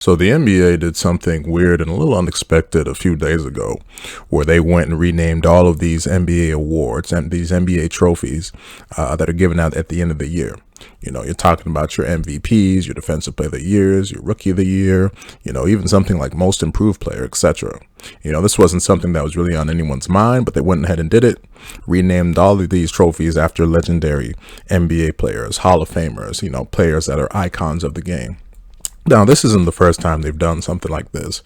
So the NBA did something weird and a little unexpected a few days ago, where they went and renamed all of these NBA awards and these NBA trophies that are given out at the end of the year. You know, you're talking about your MVPs, your Defensive Player of the Years, your Rookie of the Year, even something like Most Improved Player, etc. This wasn't something that was really on anyone's mind, but they went ahead and did it, renamed all of these trophies after legendary NBA players, Hall of Famers, players that are icons of the game. Now, this isn't the first time they've done something like this.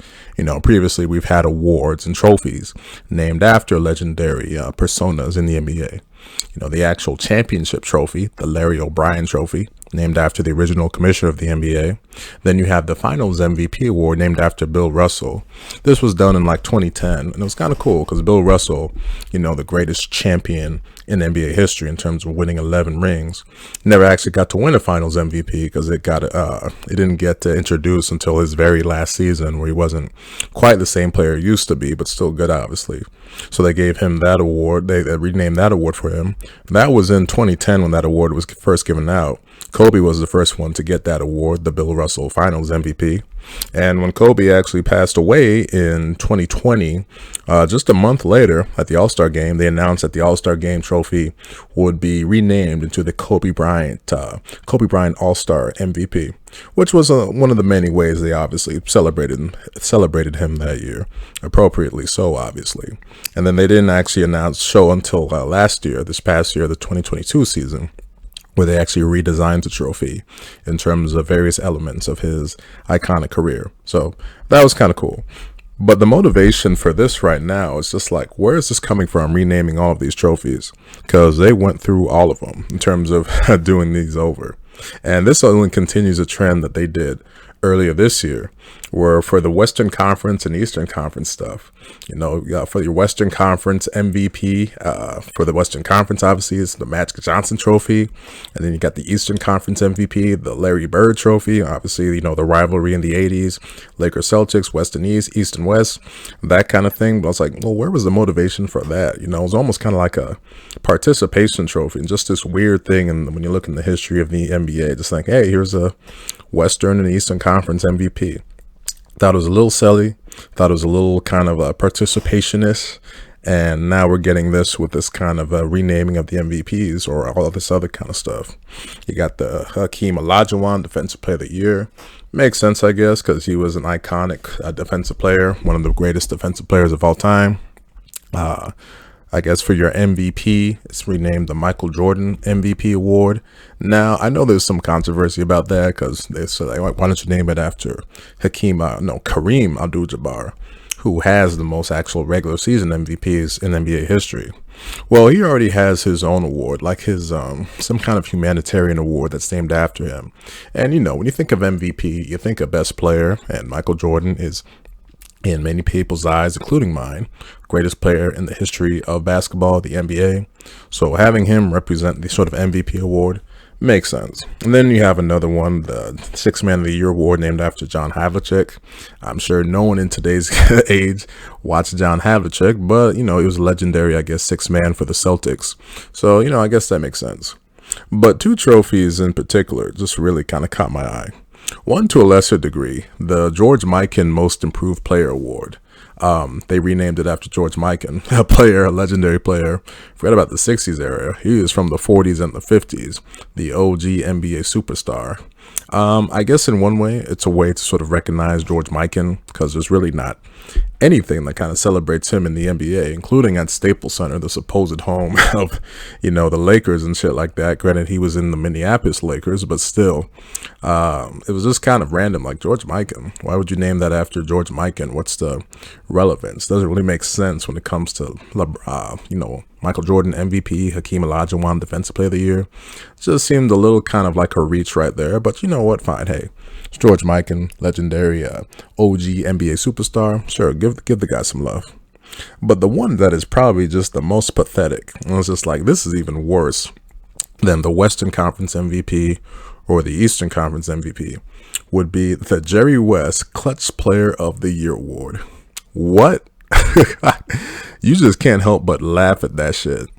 Previously we've had awards and trophies named after legendary personas in the NBA. The actual championship trophy, the Larry O'Brien trophy, named after the original commissioner of the NBA. Then you have the Finals MVP award named after Bill Russell. This was done in like 2010, and it was kind of cool because Bill Russell, the greatest champion in NBA history in terms of winning 11 rings, never actually got to win a Finals MVP because it didn't get introduced until his very last season, where he wasn't quite the same player he used to be, but still good, obviously. So they gave him that award. They renamed that award for him. That was in 2010 when that award was first given out. Kobe was the first one to get that award, the Bill Russell Finals MVP. And when Kobe actually passed away in 2020, just a month later at the All-Star Game, they announced that the All-Star Game trophy would be renamed into the Kobe Bryant All-Star MVP, which was one of the many ways they obviously celebrated him that year, appropriately so, obviously. And then they didn't actually show until this past year, the 2022 season, where they actually redesigned the trophy in terms of various elements of his iconic career. So that was kind of cool. But the motivation for this right now is just like, where is this coming from, renaming all of these trophies? Because they went through all of them in terms of doing these over. And this only continues a trend that they did earlier this year, where for the Western Conference and Eastern Conference stuff, for your Western Conference MVP, for the Western Conference, obviously, it's the Magic Johnson Trophy. And then you got the Eastern Conference MVP, the Larry Bird Trophy, obviously, the rivalry in the 80s, Lakers Celtics, West and East and West, that kind of thing. But I was like, well, where was the motivation for that? It was almost kind of like a participation trophy, and just this weird thing. And when you look in the history of the NBA, just like, hey, here's a Western and Eastern Conference MVP. Thought it was a little silly, thought it was a little kind of a participationist, and now we're getting this with this kind of a renaming of the MVPs or all of this other kind of stuff. You got the Hakeem Olajuwon Defensive Player of the Year. Makes sense, I guess, because he was an iconic defensive player, one of the greatest defensive players of all time. I guess for your MVP, it's renamed the Michael Jordan MVP Award. Now, I know there's some controversy about that because they said, like, why don't you name it after Kareem Abdul-Jabbar, who has the most actual regular season MVPs in NBA history. Well, he already has his own award, like his some kind of humanitarian award that's named after him. And, when you think of MVP, you think of best player, and Michael Jordan is, in many people's eyes, including mine, greatest player in the history of basketball, the NBA. So having him represent the sort of MVP award makes sense. And then you have another one, the Sixth Man of the Year award, named after John Havlicek. I'm sure no one in today's age watched John Havlicek, but, he was legendary, I guess, sixth man for the Celtics. So, I guess that makes sense. But two trophies in particular just really kind of caught my eye. One to a lesser degree, the George Mikan Most Improved Player Award. They renamed it after George Mikan, a legendary player. Forget about the 60s era. He was from the 40s and the 50s, the OG NBA superstar. I guess in one way, it's a way to sort of recognize George Mikan, because there's really not anything that kind of celebrates him in the NBA, including at Staples Center, the supposed home of, the Lakers and shit like that. Granted, he was in the Minneapolis Lakers, but still, it was just kind of random, like George Mikan. Why would you name that after George Mikan? What's the relevance? Doesn't really make sense when it comes to, Michael Jordan MVP, Hakeem Olajuwon Defensive Player of the Year. Just seemed a little kind of like a reach right there, but you know what? Fine. Hey, it's George Mikan, legendary OG NBA superstar. Sure, give the guy some love. But the one that is probably just the most pathetic, and it's just like, this is even worse than the Western Conference MVP or the Eastern Conference MVP, would be the Jerry West Clutch Player of the Year Award. What? You just can't help but laugh at that shit.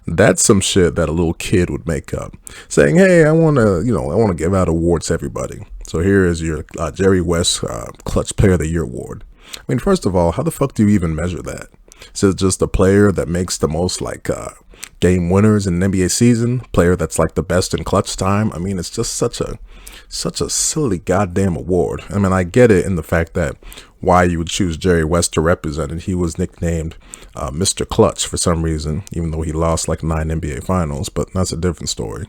That's some shit that a little kid would make up, saying, hey, I want to give out awards to everybody. So here is your Jerry West Clutch Player of the Year award. I mean, first of all, how the fuck do you even measure that? Is it just a player that makes the most game winners in an NBA season? Player that's like the best in clutch time? I mean, it's just such a silly goddamn award. I mean, I get it in the fact that why you would choose Jerry West to represent it. He was nicknamed Mr. Clutch for some reason, even though he lost like 9 NBA finals, but that's a different story.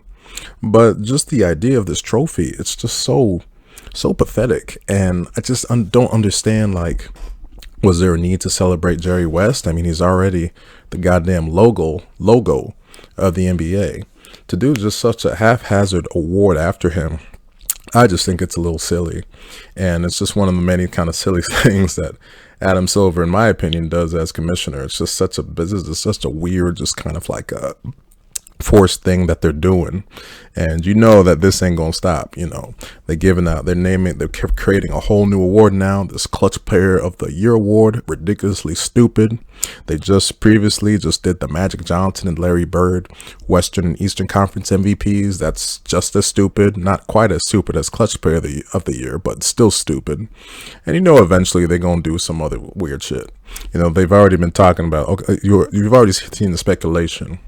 But just the idea of this trophy, it's just so pathetic. And I just don't understand, like, was there a need to celebrate Jerry West? I mean, he's already the goddamn logo of the NBA. To do just such a haphazard award after him, I just think it's a little silly. And it's just one of the many kind of silly things that Adam Silver, in my opinion, does as commissioner. It's just such a weird, just kind of like a forced thing that they're doing. And you know that this ain't gonna stop. You know, they're creating a whole new award now, this Clutch Player of the Year award. Ridiculously stupid. They just previously did the Magic Johnson and Larry Bird Western and Eastern Conference MVPs. That's just as stupid, not quite as stupid as Clutch Player of the Year, but still stupid. And you know, eventually they're gonna do some other weird shit. You know, they've already been talking about, okay, you've already seen the speculation.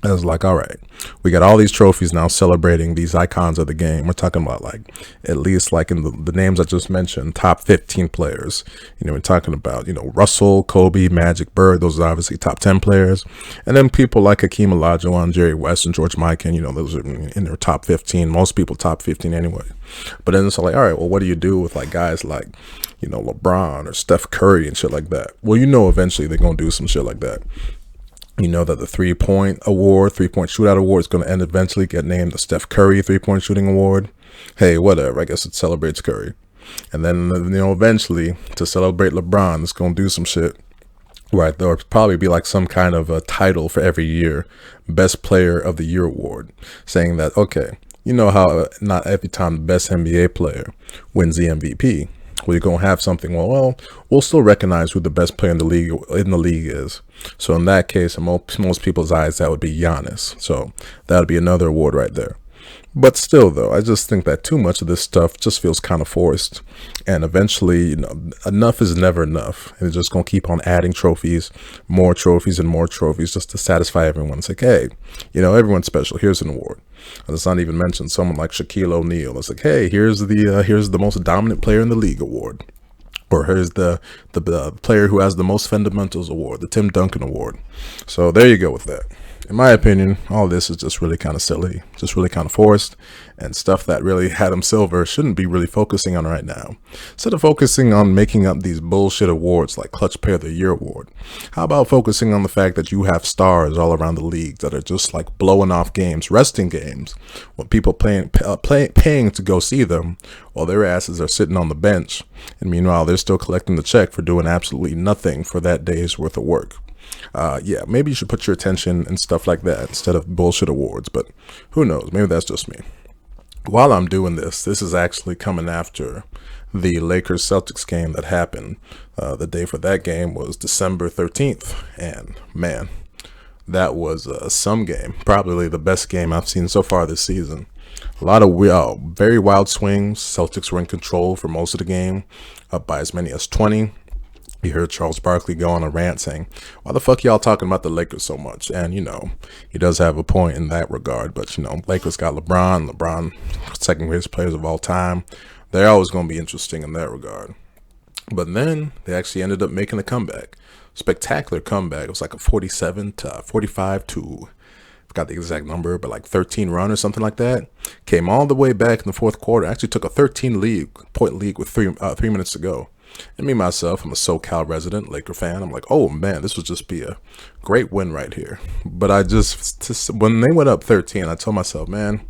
I was like, all right, we got all these trophies now celebrating these icons of the game. We're talking about like at least like in the names I just mentioned, top 15 players. You know, we're talking about, you know, Russell, Kobe, Magic, Bird. Those are obviously top 10 players. And then people like Hakeem Olajuwon, Jerry West, and George Mikan, you know, those are in their top 15. Most people top 15 anyway. But then it's like, all right, well, what do you do with like guys like, you know, LeBron or Steph Curry and shit like that? Well, you know, eventually they're going to do some shit like that. You know that the 3-point shootout award is going to eventually get named the Steph Curry 3-point shooting award. Hey, whatever. I guess it celebrates Curry. And then, you know, eventually to celebrate LeBron, it's going to do some shit. Right. There'll probably be like some kind of a title for every year. Best Player of the Year award. Saying that, okay, you know how not every time the best NBA player wins the MVP. Well, you're going to have something, well, we'll still recognize who the best player in the league is. So in that case, in most people's eyes, that would be Giannis. So that would be another award right there. But still, though, I just think that too much of this stuff just feels kind of forced. And eventually, you know, enough is never enough. And it's just going to keep on adding trophies, more trophies, and more trophies just to satisfy everyone. It's like, hey, you know, everyone's special. Here's an award. And let's not even mention someone like Shaquille O'Neal. It's like, hey, here's the most dominant player in the league award. Or here's the player who has the most fundamentals award, the Tim Duncan award. So there you go with that. In my opinion, all this is just really kind of silly, just really kind of forced, and stuff that really Adam Silver shouldn't be really focusing on right now. Instead of focusing on making up these bullshit awards like Clutch Player of the Year award, how about focusing on the fact that you have stars all around the league that are just like blowing off games, resting games, with people paying to go see them while their asses are sitting on the bench, and meanwhile they're still collecting the check for doing absolutely nothing for that day's worth of work. Yeah, maybe you should put your attention and stuff like that instead of bullshit awards, but who knows? Maybe that's just me. While I'm doing this is actually coming after the Lakers Celtics game that happened. The day for that game was December 13th, and man, that was some game, probably the best game I've seen so far this season. A lot of very wild swings. Celtics were in control for most of the game, up by as many as 20. You heard Charles Barkley go on a rant saying, why the fuck y'all talking about the Lakers so much? And, you know, he does have a point in that regard. But, you know, Lakers got LeBron, second greatest players of all time. They're always going to be interesting in that regard. But then they actually ended up making a comeback. Spectacular comeback. It was like a 47 to 45 to, I forgot the exact number, but like 13 run or something like that. Came all the way back in the fourth quarter. Actually took a 13-point lead with 3 minutes to go. And me, myself, I'm a SoCal resident, Laker fan. I'm like, oh, man, this would just be a great win right here. But I just when they went up 13, I told myself, man,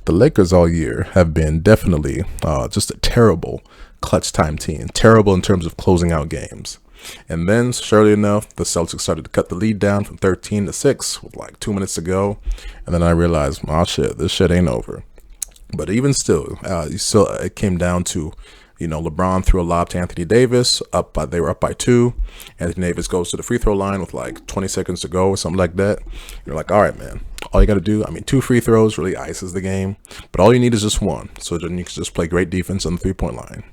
the Lakers all year have been definitely just a terrible clutch time team. Terrible in terms of closing out games. And then, surely enough, the Celtics started to cut the lead down from 13 to 6 with like 2 minutes to go. And then I realized, oh, shit, this shit ain't over. But even still, it came down to, you know, LeBron threw a lob to Anthony Davis. They were up by 2. Anthony Davis goes to the free throw line with like 20 seconds to go or something like that. You're like, all right, man, All you got to do, I mean, 2 free throws really ices the game, but all you need is just one. So then you can just play great defense on the 3-point line.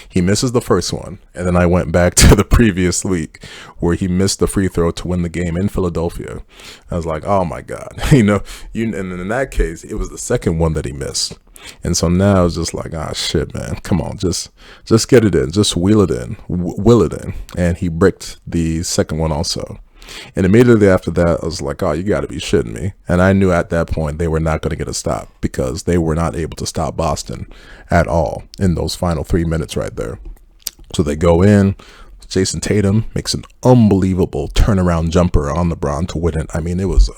He misses the first one, and then I went back to the previous week where he missed the free throw to win the game in Philadelphia. I was like, oh my God, and in that case, it was the second one that he missed. And so now it's just like, ah, shit, man, come on, just get it in, just will it in. And he bricked the second one also. And immediately after that, I was like, oh, you got to be shitting me. And I knew at that point they were not going to get a stop because they were not able to stop Boston at all in those final 3 minutes right there. So they go in. Jason Tatum makes an unbelievable turnaround jumper on LeBron to win it. I mean, it was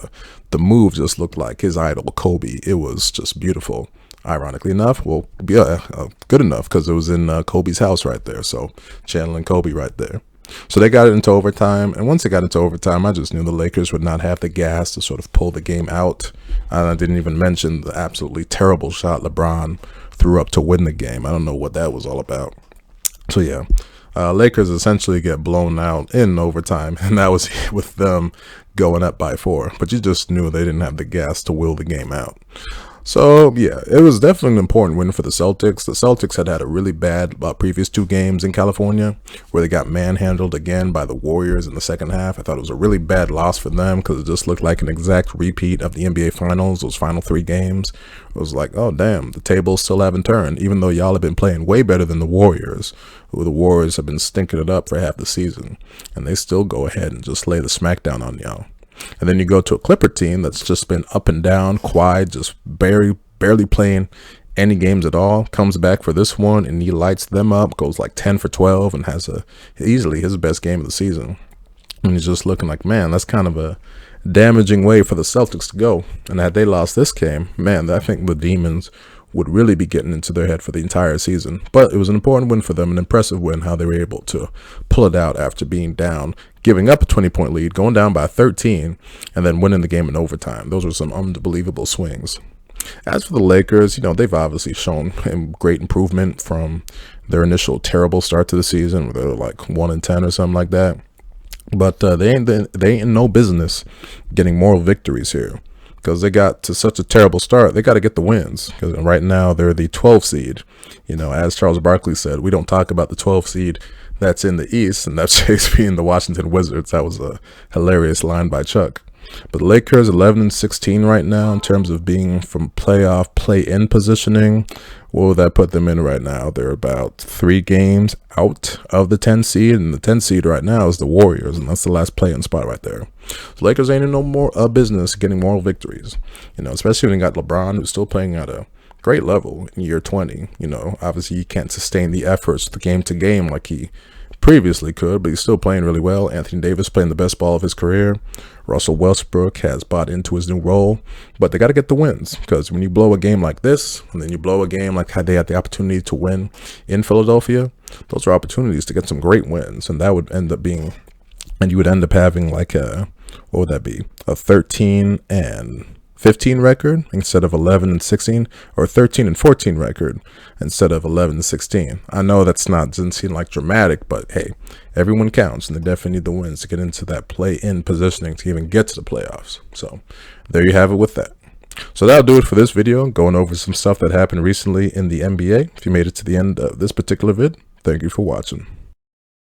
the move just looked like his idol, Kobe. It was just beautiful. Ironically enough, well, yeah, good enough because it was in Kobe's house right there. So channeling Kobe right there. So they got it into overtime, and once they got into overtime, I just knew the Lakers would not have the gas to sort of pull the game out. And I didn't even mention the absolutely terrible shot LeBron threw up to win the game. I don't know what that was all about. So yeah, Lakers essentially get blown out in overtime, and that was with them going up by 4. But you just knew they didn't have the gas to will the game out. So, yeah, it was definitely an important win for the Celtics. The Celtics had a really bad previous 2 games in California where they got manhandled again by the Warriors in the second half. I thought it was a really bad loss for them because it just looked like an exact repeat of the NBA Finals, those final 3 games. It was like, oh, damn, the tables still haven't turned, even though y'all have been playing way better than the Warriors, who the Warriors have been stinking it up for half the season. And they still go ahead and just lay the smackdown on y'all. And then you go to a Clipper team that's just been up and down, quiet, just barely playing any games at all. Comes back for this one, and he lights them up, goes like 10 for 12, and has easily his best game of the season. And he's just looking like, man, that's kind of a damaging way for the Celtics to go. And had they lost this game, man, I think the Demons would really be getting into their head for the entire season. But it was an important win for them, an impressive win, how they were able to pull it out after being down, giving up a 20-point lead, going down by 13, and then winning the game in overtime. Those were some unbelievable swings. As for the Lakers, they've obviously shown great improvement from their initial terrible start to the season, where they were like 1-10 or something like that. But they ain't in no business getting moral victories here, because they got to such a terrible start. They got to get the wins, because right now they're the 12th seed. As Charles Barkley said, we don't talk about the 12th seed that's in the East, and that's Chase being the Washington Wizards. That was a hilarious line by Chuck. But the Lakers 11-16 right now in terms of being from playoff play-in positioning. What would that put them in right now? They're about 3 games out of the 10 seed, and the 10 seed right now is the Warriors, and that's the last play-in spot right there. So Lakers ain't in no more business getting moral victories, especially when you got LeBron, who's still playing at a great level in year 20. Obviously he can't sustain the efforts the game to game like he previously could, but he's still playing really well. Anthony Davis playing the best ball of his career. Russell Westbrook has bought into his new role, but they got to get the wins, because when you blow a game like this, and then you blow a game like how they had the opportunity to win in Philadelphia, those are opportunities to get some great wins, and that would end up being, and you would end up having like what would that be? A 13-15 record instead of 11-16, or 13-14 record instead of 11-16. I know that's doesn't seem like dramatic, but hey, everyone counts, and they definitely need the wins to get into that play-in positioning to even get to the playoffs. So there you have it with that. So that'll do it for this video, going over some stuff that happened recently in the NBA. If you made it to the end of this particular vid, thank you for watching.